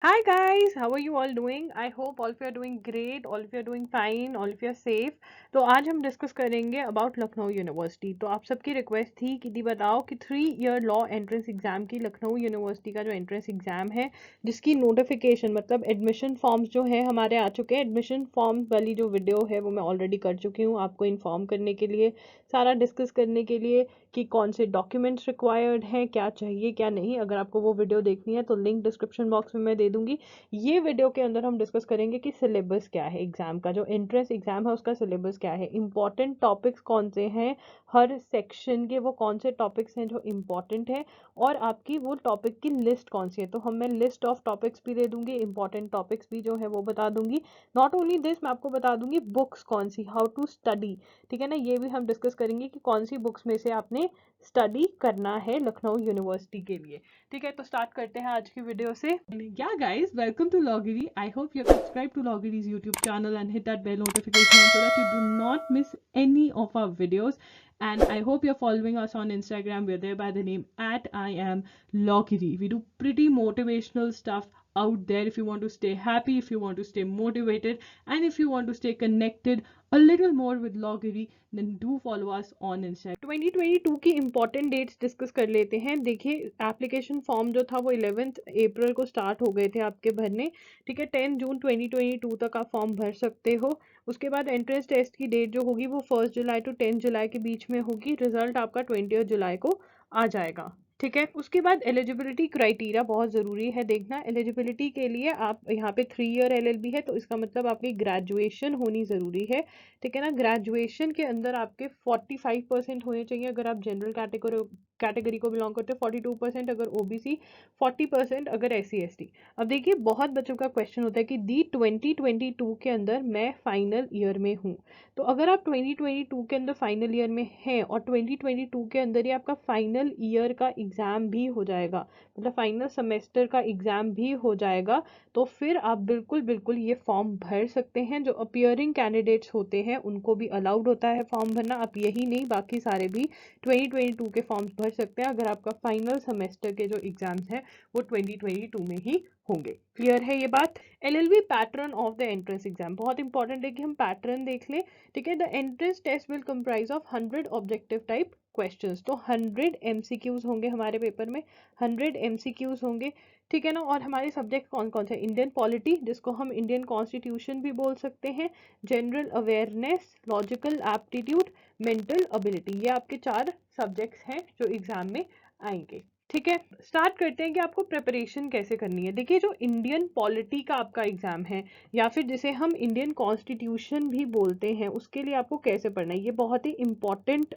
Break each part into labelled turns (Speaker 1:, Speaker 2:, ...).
Speaker 1: Hi guys, how are you all doing? I hope all of you are doing great, all of you are doing fine, all of you are safe. तो आज हम discuss करेंगे about Lucknow university. तो आप सबकी request थी कि दी बताओ कि 3 ईयर लॉ एंट्रेंस एग्जाम की लखनऊ यूनिवर्सिटी का जो एंट्रेंस एग्जाम है जिसकी नोटिफिकेशन मतलब एडमिशन फॉर्म्स जो है हमारे आ चुके हैं। एडमिशन फॉर्म वाली जो वीडियो है वो मैं ऑलरेडी कर चुकी हूँ आपको इन्फॉर्म करने के लिए, सारा डिस्कस करने के लिए कि कौन से डॉक्यूमेंट्स रिक्वायर्ड हैं, क्या चाहिए क्या नहीं। अगर आपको वो वीडियो देखनी है तो लिंक डिस्क्रिप्शन बॉक्स में मैं दे दूंगी। ये वीडियो के अंदर हम डिस्कस करेंगे कि सिलेबस क्या है एग्जाम का, जो एंट्रेंस एग्जाम है उसका सिलेबस क्या है, इंपॉर्टेंट टॉपिक्स कौन से हैं हर सेक्शन के, वो कौन से टॉपिक्स हैं जो इंपॉर्टेंट है, और आपकी वो टॉपिक की लिस्ट कौन सी है। तो हम मैं लिस्ट ऑफ टॉपिक्स भी दे दूंगी, इंपॉर्टेंट टॉपिक्स भी जो है वो बता दूंगी। नॉट ओनली दिस, मैं आपको बता दूंगी बुक्स कौन सी, हाउ टू स्टडी, ठीक है ना। ये भी हम डिस्कस करेंगे कि कौन सी बुक्स में से आपने स्टडी करना है लखनऊ यूनिवर्सिटी के लिए। ठीक है, तो स्टार्ट करते हैं आज की वीडियो से। Yeah guys, welcome to Loggery. I hope you're subscribed to Loggery's YouTube channel and hit that bell notification so that you do not miss any of our videos. And I hope you're following us on Instagram. We're there by the name at I am Loggery. We do pretty motivational stuff out there if you want to stay happy, if you want to stay motivated, and if you want to stay connected a little more with Loggery, then do follow us on Instagram. 2022 की important dates discuss कर लेते हैं। देखिए, application form जो था वो 11 अप्रैल को start हो गए थे आपके भरने। ठीक है, 10 जून 2022 तक आप फॉर्म भर सकते हो। उसके बाद एंट्रेंस टेस्ट की डेट जो होगी वो 1 जुलाई टू 10 जुलाई के बीच में होगी। रिजल्ट आपका 20 जुलाई को आ जाएगा। ठीक है, उसके बाद एलिजिबिलिटी क्राइटेरिया बहुत ज़रूरी है देखना। एलिजिबिलिटी के लिए आप यहाँ पे 3 ईयर LLB है तो इसका मतलब आपकी ग्रेजुएशन होनी ज़रूरी है। ठीक है ना, ग्रेजुएशन के अंदर आपके 45% होने चाहिए अगर आप जनरल कैटेगरी को बिलोंग करते हो, 42% अगर OBC, 40% अगर SC ST। अब देखिए, बहुत बच्चों का क्वेश्चन होता है कि दी 2022 के अंदर मैं फाइनल ईयर में हूँ। तो अगर आप 2022 के अंदर फाइनल ईयर में हैं और 2022 के अंदर ही आपका फाइनल ईयर का एग्ज़ाम भी हो जाएगा, मतलब फाइनल सेमेस्टर का एग्ज़ाम भी हो जाएगा, तो फिर आप बिल्कुल बिल्कुल ये फॉर्म भर सकते हैं। जो अपियरिंग कैंडिडेट्स होते हैं उनको भी अलाउड होता है फॉर्म भरना। आप यही नहीं, बाकी सारे भी 2022 के फॉर्म्स भर सकते हैं अगर आपका फाइनल सेमेस्टर के जो एग्जाम्स हैं वो 2022 में ही होंगे। क्लियर है ये बात। LLB pattern of the entrance exam बहुत इंपॉर्टेंट है कि हम पैटर्न देख लें। ठीक है, the entrance test will comprise of 100 objective type questions. तो 100 MCQs होंगे हमारे पेपर में, 100 MCQs होंगे। ठीक है ना, और हमारे सब्जेक्ट कौन कौन से, इंडियन पॉलिटी जिसको हम इंडियन कॉन्स्टिट्यूशन भी बोल सकते हैं, general awareness, logical aptitude, mental ability, ये आपके 4 सब्जेक्ट्स हैं जो एग्जाम में आएंगे। ठीक है, स्टार्ट करते हैं कि आपको प्रिपरेशन कैसे करनी है। देखिए, जो इंडियन पॉलिटी का आपका एग्जाम है या फिर जिसे हम इंडियन कॉन्स्टिट्यूशन भी बोलते हैं, उसके लिए आपको कैसे पढ़ना है, ये बहुत ही इंपॉर्टेंट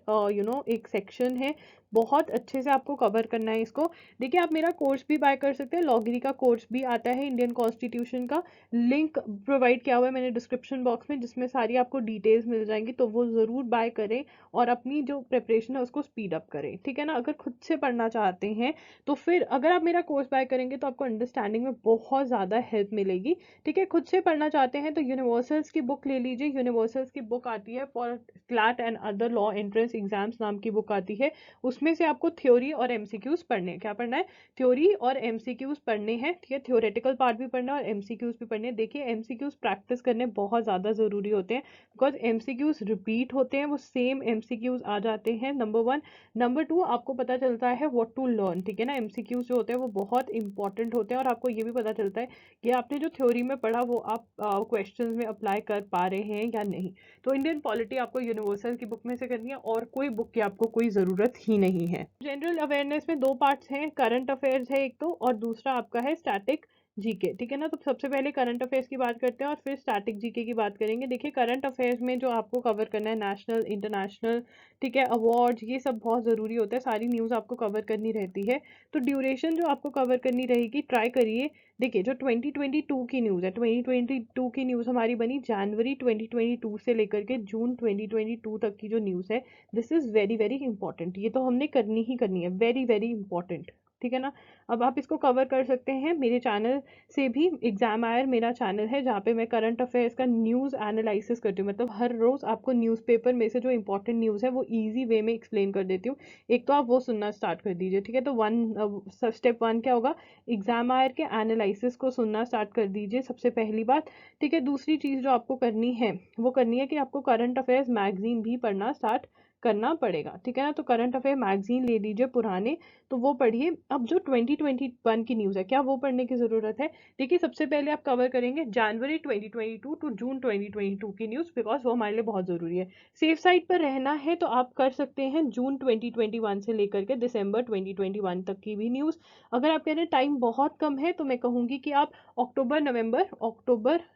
Speaker 1: एक सेक्शन है। बहुत अच्छे से आपको कवर करना है इसको। देखिए, आप मेरा कोर्स भी बाय कर सकते हैं, लॉगरी का कोर्स भी आता है इंडियन कॉन्स्टिट्यूशन का। लिंक प्रोवाइड किया हुआ है मैंने डिस्क्रिप्शन बॉक्स में, जिसमें सारी आपको डिटेल्स मिल जाएंगी, तो वो ज़रूर बाय करें और अपनी जो प्रिपरेशन है उसको स्पीड अप करें। ठीक है ना, अगर खुद से पढ़ना चाहते हैं तो फिर अगर आप मेरा कोर्स बाय करेंगे तो आपको अंडरस्टैंडिंग में बहुत ज़्यादा हेल्प मिलेगी। ठीक है, खुद से पढ़ना चाहते हैं तो यूनिवर्सल्स की बुक ले लीजिए। यूनिवर्सल्स की बुक आती है for CLAT and other law entrance exams नाम की बुक आती है। उसमें से आपको थ्योरी और MCQs पढ़ने हैं। क्या पढ़ना है? थ्योरी और MCQs पढ़ने हैं। ठीक है, थ्योरेटिकल पार्ट भी पढ़ना है और MCQs भी पढ़ने हैं। देखिए, MCQs प्रैक्टिस करने बहुत ज़्यादा ज़रूरी होते हैं बिकॉज MCQs रिपीट होते हैं, वो सेम MCQs आ जाते हैं, नंबर 1। नंबर 2, आपको पता चलता है व्हाट टू लर्न। ठीक है ना, MCQs जो होते हैं वो बहुत इंपॉर्टेंट होते हैं और आपको ये भी पता चलता है कि आपने जो थ्योरी में पढ़ा वो आप क्वेश्चंस में अप्लाई कर पा रहे हैं या नहीं। तो इंडियन पॉलिटी आपको यूनिवर्सल की बुक में से करनी है और कोई बुक की आपको कोई ज़रूरत ही नहीं है। जनरल अवेयरनेस में 2 पार्ट्स हैं, करंट अफेयर्स है एक तो, और दूसरा आपका है स्टैटिक जीके। ठीक है ना, तो सबसे पहले करंट अफेयर्स की बात करते हैं और फिर स्टैटिक जीके की बात करेंगे। देखिए, करंट अफेयर्स में जो आपको कवर करना है, नेशनल, इंटरनेशनल, ठीक है, अवार्ड्स, ये सब बहुत ज़रूरी होता है, सारी न्यूज़ आपको कवर करनी रहती है। तो ड्यूरेशन जो आपको कवर करनी रहेगी, ट्राई करिए। देखिए, जो 2022 की न्यूज़ है, 2022 की न्यूज़ हमारी बनी जनवरी 2022 से लेकर के जून 2022 तक की जो न्यूज़ है, this is very very important. ये तो हमने करनी ही करनी है, वेरी वेरी इंपॉर्टेंट। ठीक है ना। अब आप इसको कवर कर सकते हैं मेरे चैनल से भी। एग्जाम आयर मेरा चैनल है जहाँ पे मैं करंट अफेयर्स का न्यूज़ एनालिसिस करती हूँ, मतलब हर रोज़ आपको न्यूज़पेपर में से जो इंपॉर्टेंट न्यूज़ है वो ईजी वे में एक्सप्लेन कर देती हूँ। एक तो आप वो सुनना स्टार्ट कर दीजिए, ठीक है। तो स्टेप वन क्या होगा, एग्जाम आयर के एनालिसिस को सुनना स्टार्ट कर दीजिए सबसे पहली बात, ठीक है। दूसरी चीज़ जो आपको करनी है वो करनी है कि आपको करंट अफेयर्स मैगजीन भी पढ़ना स्टार्ट करना पड़ेगा, ठीक है ना। तो करंट अफेयर मैगजीन ले लीजिए पुराने, तो वो पढ़िए। अब जो 2021 की न्यूज़ है, क्या वो पढ़ने की ज़रूरत है? देखिए, सबसे पहले आप कवर करेंगे जनवरी 2022 टू जून 2022 की न्यूज़, बिकॉज वो हमारे लिए बहुत ज़रूरी है। सेफ साइड पर रहना है तो आप कर सकते हैं जून 2021 से लेकर के दिसंबर 2021 तक की भी न्यूज़। अगर आप कह रहे हैं टाइम बहुत कम है तो मैं कहूँगी कि आप अक्टूबर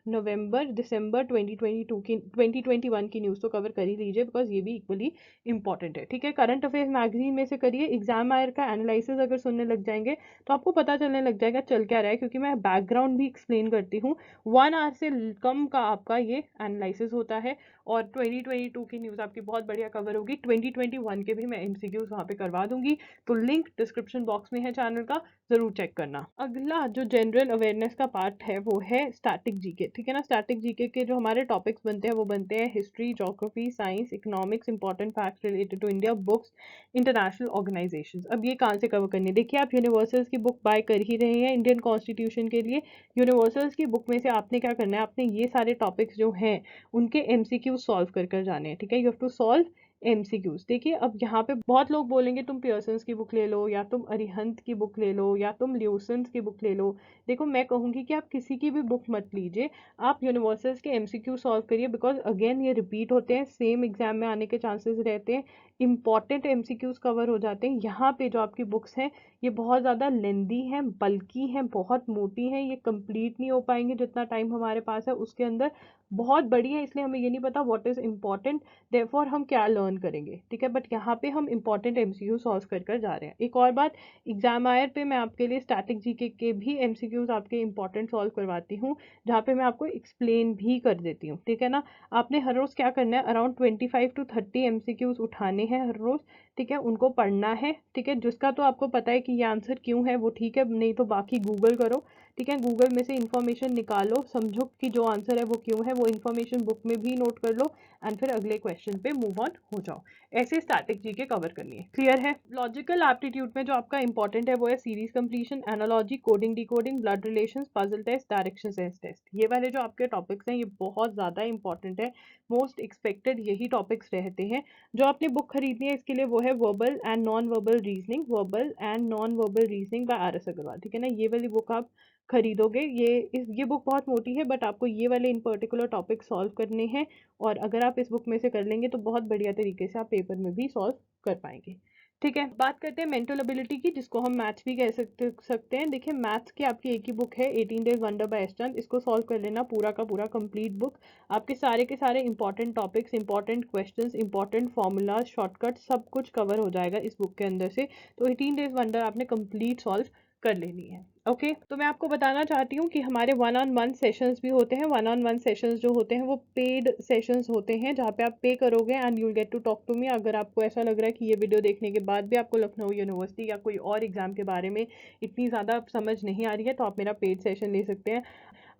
Speaker 1: नवंबर दिसंबर 2021 की न्यूज़ तो कवर कर ही लीजिए, बिकॉज ये भी इक्वली इंपॉर्टेंट है, ठीक है। करंट अफेयर्स मैगजीन में से करिए। एग्जाम आयर का एनालिसिस अगर सुनने लग जाएंगे तो आपको पता चलने लग जाएगा चल क्या रहा है, क्योंकि मैं बैकग्राउंड भी एक्सप्लेन करती हूँ। 1 आवर से कम का आपका ये एनालिसिस होता है, और 2022 की न्यूज़ आपकी बहुत बढ़िया कवर होगी। 2021 के भी मैं एमसीक्यूज वहाँ पे करवा दूंगी, तो लिंक डिस्क्रिप्शन बॉक्स में है चैनल का, जरूर चेक करना। अगला जो जनरल अवेयरनेस का पार्ट है वो है स्टैटिक जीके, ठीक है ना। स्टैटिक जीके के जो हमारे टॉपिक्स बनते हैं वो बनते हैं history, geography, science, economics, important facts related to India, books, international organisations. अब ये कहाँ से कवर करनी है? देखिए, आप यूनिवर्सल्स की बुक बाय कर ही रहे हैं इंडियन कॉन्स्टिट्यूशन के लिए। यूनिवर्सल्स की बुक में से आपने क्या करना है, आपने ये सारे टॉपिक्स जो हैं उनके एमसीक्यू सॉल्व कर कर जाने हैं, ठीक है। You have to solve MCQs. देखिए, अब यहाँ पे बहुत लोग बोलेंगे तुम पियर्सन्स की बुक ले लो, या तुम अरिहंत की बुक ले लो, या तुम ल्यूसेंस की बुक ले लो। देखो, मैं कहूँगी कि आप किसी की भी बुक मत लीजिए, आप यूनिवर्सल्स के एमसीक्यू सॉल्व करिए, बिकॉज अगेन ये रिपीट होते हैं, सेम एग्जाम में आने के चांसेस रहते हैं, इंपॉर्टेंट एमसीक्यूज कवर हो जाते हैं। यहाँ पे जो आपकी बुक्स हैं ये बहुत ज़्यादा लेंदी हैं, बल्कि हैं, बहुत मोटी हैं, ये कंप्लीट नहीं हो पाएंगे जितना टाइम हमारे पास है उसके अंदर। बहुत बड़ी है, इसलिए हमें ये नहीं पता व्हाट इज़ इम्पॉर्टेंट, देयरफॉर हम क्या लर्न करेंगे, ठीक है। बट यहाँ पे हम इंपॉर्टेंट एमसीक्यू सॉल्व कर कर जा रहे हैं। एक और बात, एग्जाम आयर पे मैं आपके लिए स्टैटिक जीके के भी एमसीक्यूज आपके इंपॉर्टेंट सॉल्व करवाती हूँ, जहाँ पे मैं आपको एक्सप्लेन भी कर देती हूँ, ठीक है ना। आपने हर रोज़ क्या करना है, अराउंड 25 to 30 एमसीक्यूज उठाने हैं हर रोज़, ठीक है। उनको पढ़ना है, ठीक है। जिसका तो आपको पता है कि ये आंसर क्यों है वो ठीक है, नहीं तो बाकी गूगल करो, ठीक है। गूगल में से इंफॉर्मेशन निकालो, समझो कि जो आंसर है वो क्यों है, वो इंफॉर्मेशन बुक में भी नोट कर लो, एंड फिर अगले क्वेश्चन पे मूव ऑन हो जाओ। ऐसे स्टैटिक जीके कवर करनी है, क्लियर है। लॉजिकल एप्टीट्यूड में जो आपका इंपॉर्टेंट है वो है series completion, analogy, coding decoding, blood relations, puzzle test, direction sense test. ये वाले जो आपके टॉपिक्स हैं ये बहुत ज़्यादा इंपॉर्टेंट है, मोस्ट एक्सपेक्टेड यही टॉपिक्स रहते हैं। जो आपने बुक खरीदनी है इसके लिए वो है verbal and non verbal reasoning, verbal and non verbal reasoning by R S Agarwal, ठीक है ना। ये वाली बुक आप खरीदोगे। ये बुक बहुत मोटी है, बट आपको ये वाले इन पर्टिकुलर टॉपिक सॉल्व करने हैं, और अगर आप इस बुक में से कर लेंगे तो बहुत बढ़िया तरीके से आप पेपर में भी सॉल्व कर पाएंगे, ठीक है। बात करते हैं मेंटल एबिलिटी की, जिसको हम मैथ्स भी कह सकते हैं। देखिए, मैथ्स की आपकी एक ही बुक है, 18 डेज वंडर बाय एस्टन। इसको सॉल्व कर लेना पूरा का पूरा कंप्लीट बुक। आपके सारे के सारे important topics, important questions, important formulas, shortcut सब कुछ कवर हो जाएगा इस बुक के अंदर से। तो 18 डेज वंडर आपने कंप्लीट सॉल्व कर लेनी है, ओके। तो मैं आपको बताना चाहती हूँ कि हमारे 1-on-1 सेशंस भी होते हैं। 1-on-1 सेशंस जो होते हैं वो पेड सेशंस होते हैं, जहाँ पे आप पे करोगे and you will get to talk to me. अगर आपको ऐसा लग रहा है कि ये वीडियो देखने के बाद भी आपको लखनऊ यूनिवर्सिटी या कोई और एग्जाम के बारे में इतनी ज़्यादा समझ नहीं आ रही है, तो आप मेरा पेड सेशन ले सकते हैं।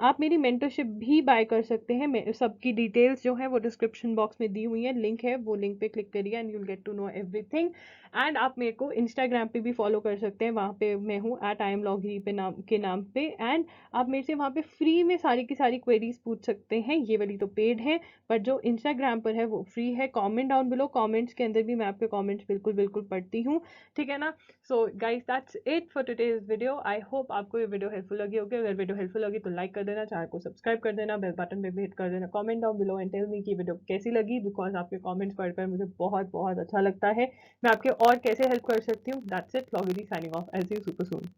Speaker 1: आप मेरी मेंटरशिप भी बाय कर सकते हैं। सबकी डिटेल्स जो है वो डिस्क्रिप्शन बॉक्स में दी हुई है, लिंक है, वो लिंक पे क्लिक करिए and you will get to know everything. And आप मेरे को इंस्टाग्राम पे भी फॉलो कर सकते हैं, वहाँ पे मैं हूँ @IamLogri पे नाम पे। एंड आप मेरे से वहाँ पे फ्री में सारी की सारी क्वेरीज पूछ सकते हैं। ये वाली तो पेड है, बट जो इंस्टाग्राम पर है वो फ्री है। कमेंट डाउन बिलो, कमेंट्स के अंदर भी मैं आपके कमेंट्स बिल्कुल बिल्कुल पढ़ती हूँ, ठीक है ना। So guys, that's it for today's video. I hope आपको ये वीडियो हेल्पफुल लगी होगी। अगर वीडियो हेल्पफुल लगी तो लाइक कर देना, चैनल को सब्सक्राइब कर देना, बेल बटन पे भी हिट कर देना, comment down below and tell me कि वीडियो कैसी लगी, बिकॉज आपके कमेंट्स पढ़कर मुझे बहुत बहुत अच्छा लगता है। मैं आपके और कैसे हेल्प कर सकती हूँ। दैट्स इट, लॉगिडी signing off, as you super soon.